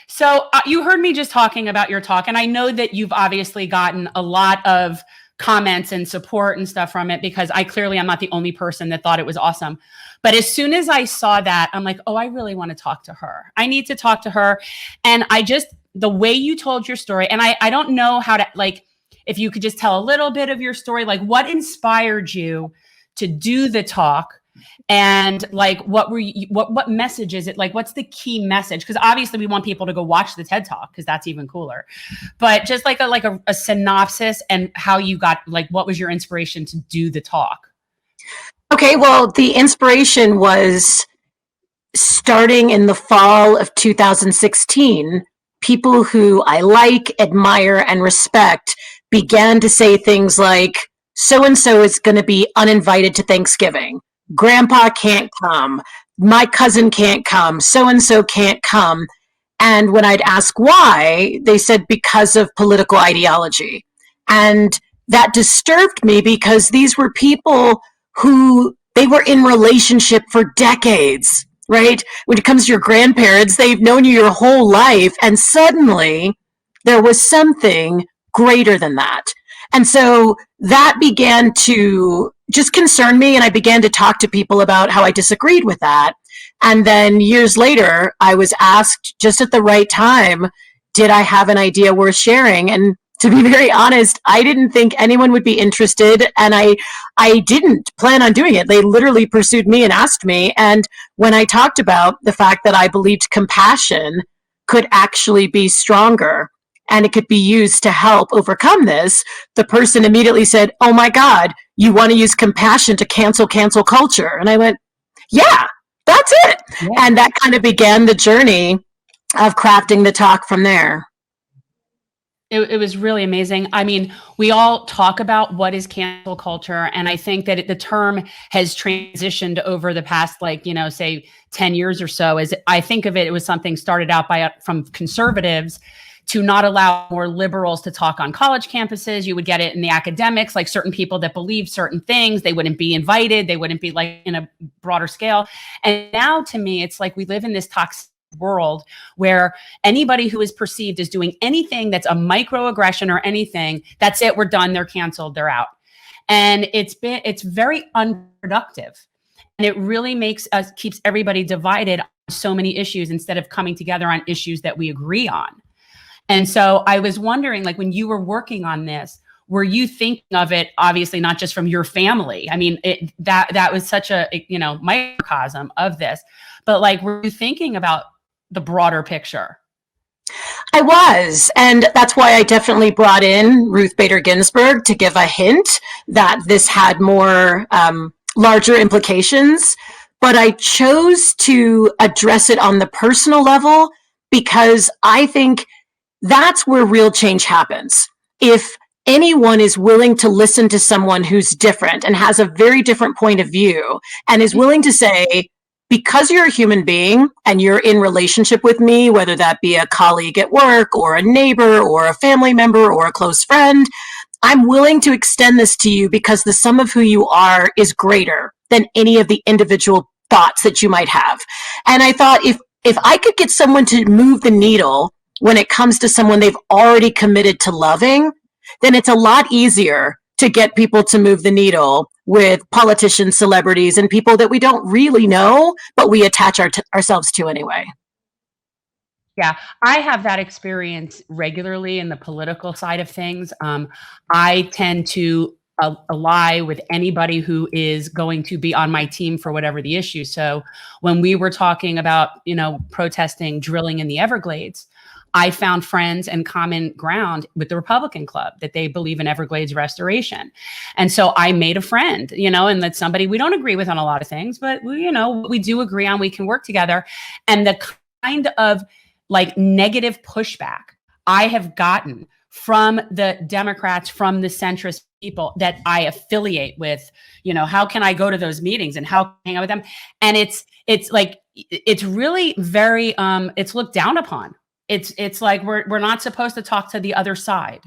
So you heard me just talking about your talk, and I know that you've obviously gotten a lot of comments and support and stuff from it, because I clearly am not the only person that thought it was awesome. But as soon as I saw that, I'm like, oh, I really want to talk to her. I need to talk to her. And the way you told your story, and I don't know how to, like, if you could just tell a little bit of your story, like what inspired you to do the talk? And like, what message is it? Like, what's the key message? Because obviously we want people to go watch the TED Talk, because that's even cooler. But just like a synopsis, and how you got, like, what was your inspiration to do the talk? Okay, well, the inspiration was starting in the fall of 2016. People who I like, admire, and respect began to say things like, so-and-so is going to be uninvited to Thanksgiving. Grandpa can't come. My cousin can't come. So-and-so can't come. And when I'd ask why, they said because of political ideology. And that disturbed me, because these were people who they were in relationship for decades, right? When it comes to your grandparents, they've known you your whole life. And suddenly there was something greater than that. And so that began to just concern me. And I began to talk to people about how I disagreed with that. And then years later, I was asked just at the right time, did I have an idea worth sharing? And to be very honest, I didn't think anyone would be interested. And I didn't plan on doing it. They literally pursued me and asked me. And when I talked about the fact that I believed compassion could actually be stronger and it could be used to help overcome this, the person immediately said, oh my God, you want to use compassion to cancel culture? And I went, yeah, that's it. Yeah. And that kind of began the journey of crafting the talk from there. It was really amazing. I mean, we all talk about what is cancel culture. And I think that the term has transitioned over the past, say 10 years or so. As I think of it, it was something started out from conservatives to not allow more liberals to talk on college campuses. You would get it in the academics, like certain people that believe certain things, they wouldn't be invited. They wouldn't be like in a broader scale. And now to me, it's like we live in this toxic world where anybody who is perceived as doing anything that's a microaggression or anything, that's it, we're done, they're canceled, they're out. And it's very unproductive. And it really keeps everybody divided on so many issues instead of coming together on issues that we agree on. And so I was wondering, like, when you were working on this, were you thinking of it, obviously not just from your family? I mean, that was such a, microcosm of this, but like, were you thinking about the broader picture? I was, and that's why I definitely brought in Ruth Bader Ginsburg to give a hint that this had more larger implications. But I chose to address it on the personal level because I think that's where real change happens. If anyone is willing to listen to someone who's different and has a very different point of view and is willing to say, because you're a human being and you're in relationship with me, whether that be a colleague at work or a neighbor or a family member or a close friend, I'm willing to extend this to you because the sum of who you are is greater than any of the individual thoughts that you might have. And I thought if I could get someone to move the needle when it comes to someone they've already committed to loving, then it's a lot easier to get people to move the needle with politicians, celebrities, and people that we don't really know, but we attach ourselves to anyway. Yeah, I have that experience regularly in the political side of things. I tend to ally with anybody who is going to be on my team for whatever the issue. So when we were talking about, protesting drilling in the Everglades, I found friends and common ground with the Republican Club that they believe in Everglades restoration. And so I made a friend, and that's somebody we don't agree with on a lot of things, but we do agree on, we can work together. And the kind of like negative pushback I have gotten from the Democrats, from the centrist people that I affiliate with, how can I go to those meetings and how can I hang out with them? And it's really very, it's looked down upon. It's like we're not supposed to talk to the other side.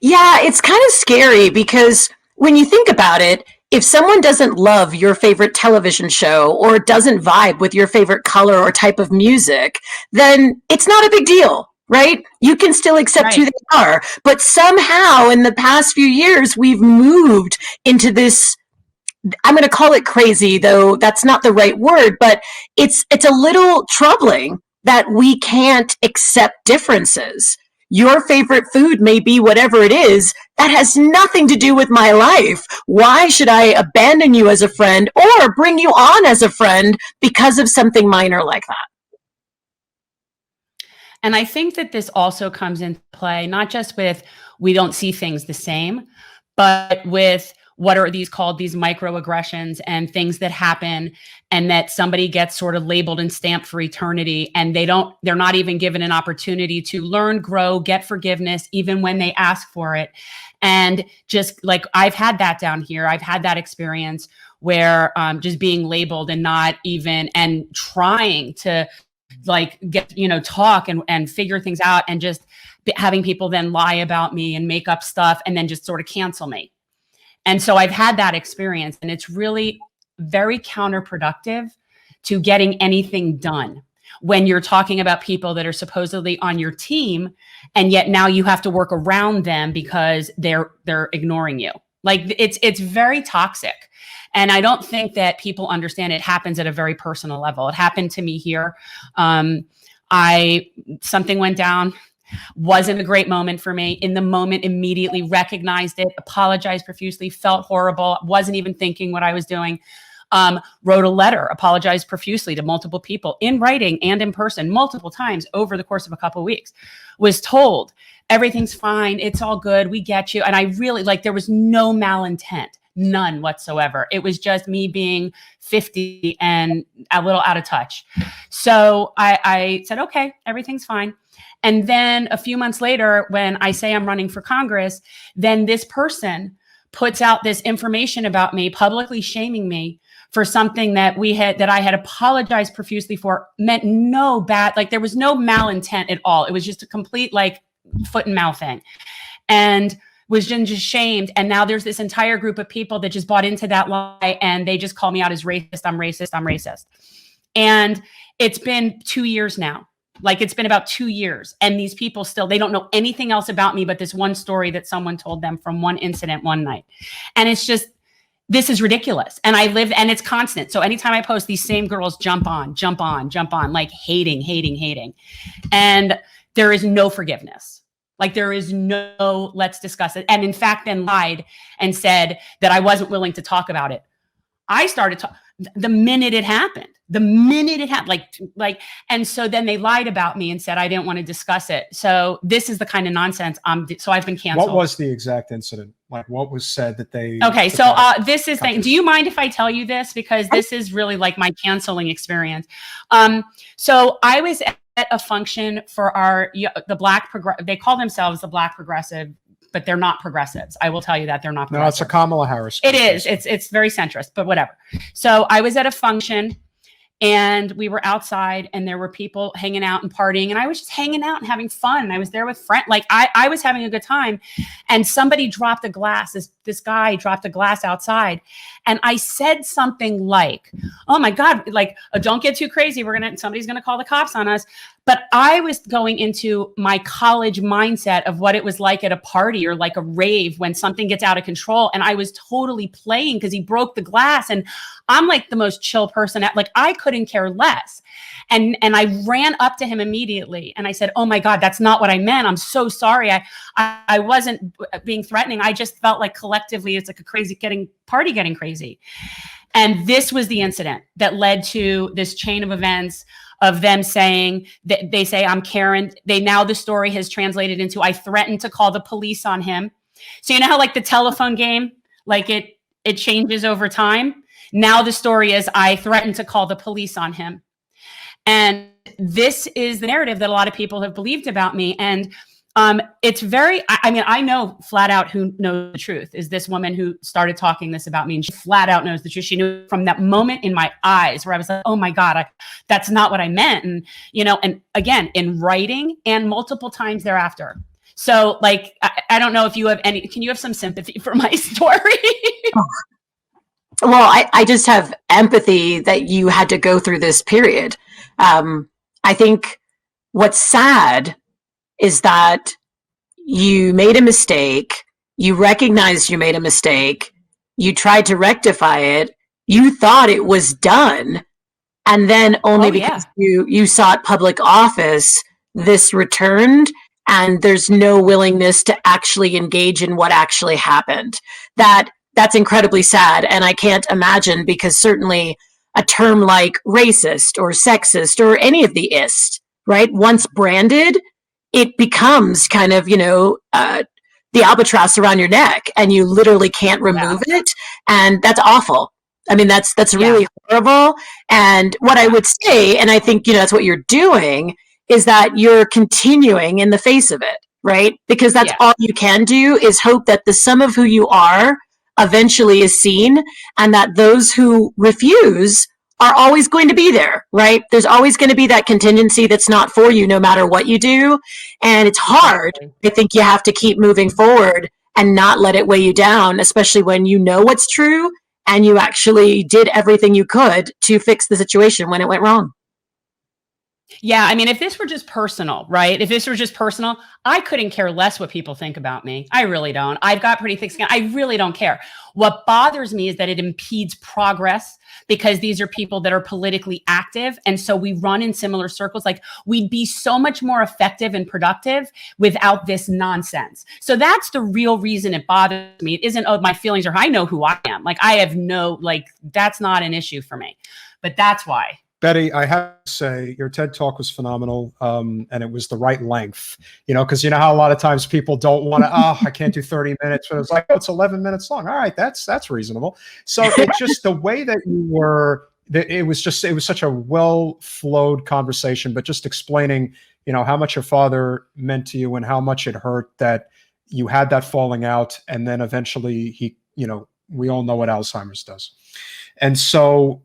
Yeah, it's kind of scary because when you think about it, if someone doesn't love your favorite television show or doesn't vibe with your favorite color or type of music, then it's not a big deal, right? You can still accept who they are. But somehow in the past few years, we've moved into this, I'm going to call it crazy, though that's not the right word, but it's a little troubling that we can't accept differences. Your favorite food may be whatever it is. That has nothing to do with my life. Why should I abandon you as a friend or bring you on as a friend because of something minor like that? And I think that this also comes into play, not just with we don't see things the same, but with what are these called, these microaggressions and things that happen and that somebody gets sort of labeled and stamped for eternity, and they're not even given an opportunity to learn, grow, get forgiveness, even when they ask for it. And just like, I've had that down here. I've had that experience where just being labeled and not even, and trying to like get, talk and figure things out, and just having people then lie about me and make up stuff and then just sort of cancel me. And so I've had that experience, and it's really very counterproductive to getting anything done when you're talking about people that are supposedly on your team, and yet now you have to work around them because they're ignoring you. Like it's very toxic. And I don't think that people understand it happens at a very personal level. It happened to me here. Something went down. Wasn't a great moment for me. In the moment, immediately recognized it, apologized profusely, felt horrible, wasn't even thinking what I was doing. Wrote a letter, apologized profusely to multiple people in writing and in person multiple times over the course of a couple of weeks. Was told, everything's fine, it's all good, we get you. And I really, there was no malintent, none whatsoever. It was just me being 50 and a little out of touch. So I said, okay, everything's fine. And then a few months later, when I say I'm running for Congress, then this person puts out this information about me, publicly shaming me for something that I had apologized profusely for, meant no bad, there was no malintent at all. It was just a complete foot and mouth thing, and was just shamed. And now there's this entire group of people that just bought into that lie, and they just call me out as racist. I'm racist. I'm racist. And it's been 2 years now. It's been about 2 years, and these people still, they don't know anything else about me but this one story that someone told them from one incident one night. And it's just, this is ridiculous. And and it's constant. So anytime I post, these same girls jump on, hating. And there is no forgiveness. There is no, let's discuss it. And in fact, then lied and said that I wasn't willing to talk about it. I started talking the minute it happened. And so then they lied about me and said I didn't want to discuss it. So this is the kind of nonsense. So I've been canceled. What was the exact incident? What was said that they? Okay, so this is thing. Do you mind if I tell you this, because this is really my canceling experience? So I was at a function for the Black they call themselves the Black Progressive, but they're not progressives. I will tell you that they're not progressives. No, it's a Kamala Harris. It is. It's very centrist, but whatever. So I was at a function, and we were outside, and there were people hanging out and partying, and I was just hanging out and having fun. I was there with friends. I was having a good time, and somebody dropped a glass. This guy dropped a glass outside, and I said something like, "Oh my God, don't get too crazy. Somebody's gonna call the cops on us." But I was going into my college mindset of what it was like at a party or a rave when something gets out of control. And I was totally playing because he broke the glass. And I'm the most chill person. I couldn't care less. And I ran up to him immediately. And I said, "Oh my God, that's not what I meant. I'm so sorry. I wasn't being threatening. I just felt collectively it's a crazy party getting crazy." And this was the incident that led to this chain of events of them saying that they say I'm Karen. The story has translated into I threatened to call the police on him. So you know how the telephone game, it changes over time. Now the story is I threatened to call the police on him. And this is the narrative that a lot of people have believed about me. And it's very, I know flat out who knows the truth is this woman who started talking this about me, and she flat out knows the truth. She knew from that moment in my eyes where I was like, oh my God, that's not what I meant. And, and again, in writing and multiple times thereafter. So I don't know if you have can you have some sympathy for my story? Well, I just have empathy that you had to go through this period. I think what's sad is that you made a mistake, you recognized you made a mistake, you tried to rectify it, you thought it was done, and then only Oh yeah. because you sought public office, this returned, and there's no willingness to actually engage in what actually happened. That's incredibly sad, and I can't imagine, because certainly a term like racist or sexist or any of the ist, right, once branded, it becomes kind of, the albatross around your neck, and you literally can't Yeah. remove it, and that's awful. I mean, that's Yeah. really horrible. And what I would say, and I think, that's what you're doing, is that you're continuing in the face of it, right? Because that's Yeah. all you can do, is hope that the sum of who you are eventually is seen, and that those who refuse are always going to be there, right? There's always going to be that contingency that's not for you, no matter what you do. And it's hard. Exactly. I think you have to keep moving forward and not let it weigh you down, especially when you know what's true and you actually did everything you could to fix the situation when it went wrong. Yeah, I mean, if this were just personal, right? If this were just personal, I couldn't care less what people think about me. I really don't. I've got pretty thick skin. I really don't care. What bothers me is that it impedes progress, because these are people that are politically active. And so we run in similar circles. Like, we'd be so much more effective and productive without this nonsense. So that's the real reason it bothers me. It isn't, oh, my feelings are, I know who I am. Like, I have no, like, that's not an issue for me. But that's why. Betty, I have to say your TED Talk was phenomenal, and it was the right length, because you know how a lot of times people don't want to, I can't do 30 minutes, but it's like, oh, it's 11 minutes long. All right, that's reasonable. So it's just the way that you were, it was such a well-flowed conversation, but just explaining, how much your father meant to you and how much it hurt that you had that falling out, and then eventually he, we all know what Alzheimer's does. And so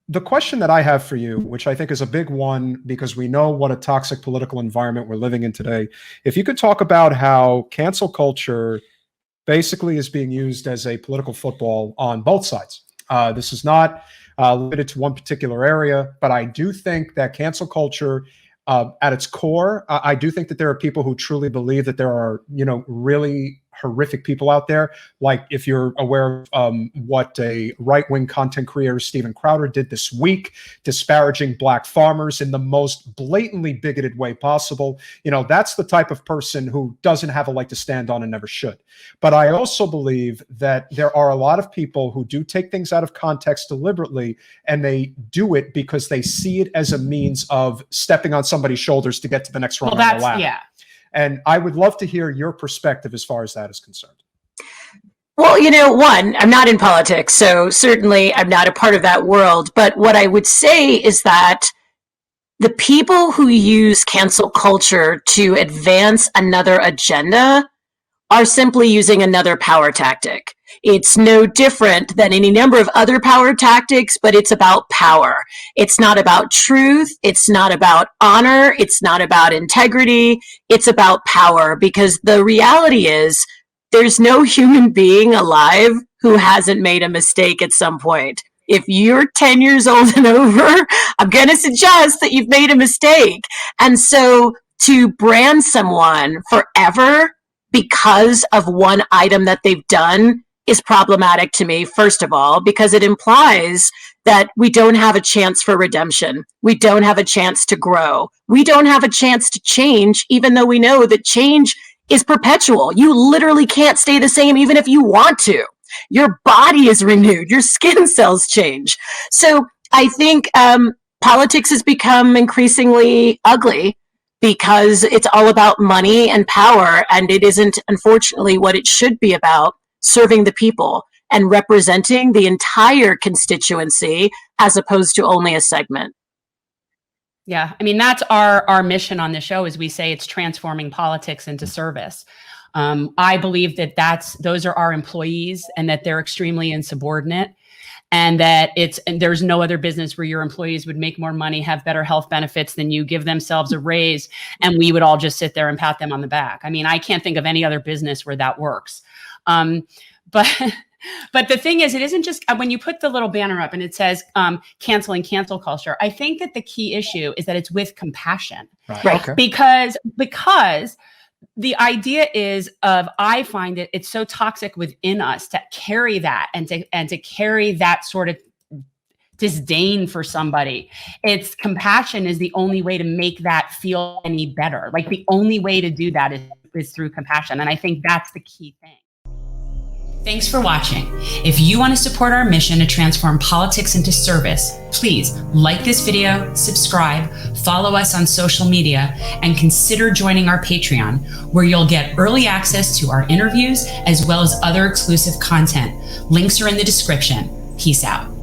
the question that I have for you, which I think is a big one, because we know what a toxic political environment we're living in today, if you could talk about how cancel culture basically is being used as a political football on both sides. This is not limited to one particular area, but I do think that cancel culture, at its core, I do think that there are people who truly believe that there are, really horrific people out there. Like, if you're aware of what a right-wing content creator, Steven Crowder, did this week, disparaging Black farmers in the most blatantly bigoted way possible. That's the type of person who doesn't have a leg to stand on and never should. But I also believe that there are a lot of people who do take things out of context deliberately, and they do it because they see it as a means of stepping on somebody's shoulders to get to the next rung on the ladder. Yeah. And I would love to hear your perspective as far as that is concerned. Well, one, I'm not in politics, so certainly I'm not a part of that world. But what I would say is that the people who use cancel culture to advance another agenda are simply using another power tactic. It's no different than any number of other power tactics, but it's about power. It's not about truth. It's not about honor. It's not about integrity. It's about power, because the reality is there's no human being alive who hasn't made a mistake at some point. If you're 10 years old and over, I'm going to suggest that you've made a mistake. And so to brand someone forever because of one item that they've done is problematic to me, first of all, because it implies that we don't have a chance for redemption. We don't have a chance to grow. We don't have a chance to change, even though we know that change is perpetual. You literally can't stay the same even if you want to. Your body is renewed. Your skin cells change. So I think politics has become increasingly ugly, because it's all about money and power, and it isn't, unfortunately, what it should be about: serving the people and representing the entire constituency as opposed to only a segment. Yeah, I mean, that's our mission on the show, is we say it's transforming politics into service. I believe that those are our employees, and that they're extremely insubordinate, and that there's no other business where your employees would make more money, have better health benefits than you, give themselves a raise, and we would all just sit there and pat them on the back. I mean, I can't think of any other business where that works. But But the thing is, it isn't just when you put the little banner up and it says canceling cancel culture. I think that the key issue is that it's with compassion, Right. Okay. because the idea is I find it's so toxic within us to carry that and to carry that sort of disdain for somebody. It's compassion is the only way to make that feel any better. Like the only way to do that is through compassion. And I think that's the key thing. Thanks for watching. If you want to support our mission to transform politics into service, please like this video, subscribe, follow us on social media, and consider joining our Patreon, where you'll get early access to our interviews as well as other exclusive content. Links are in the description. Peace out.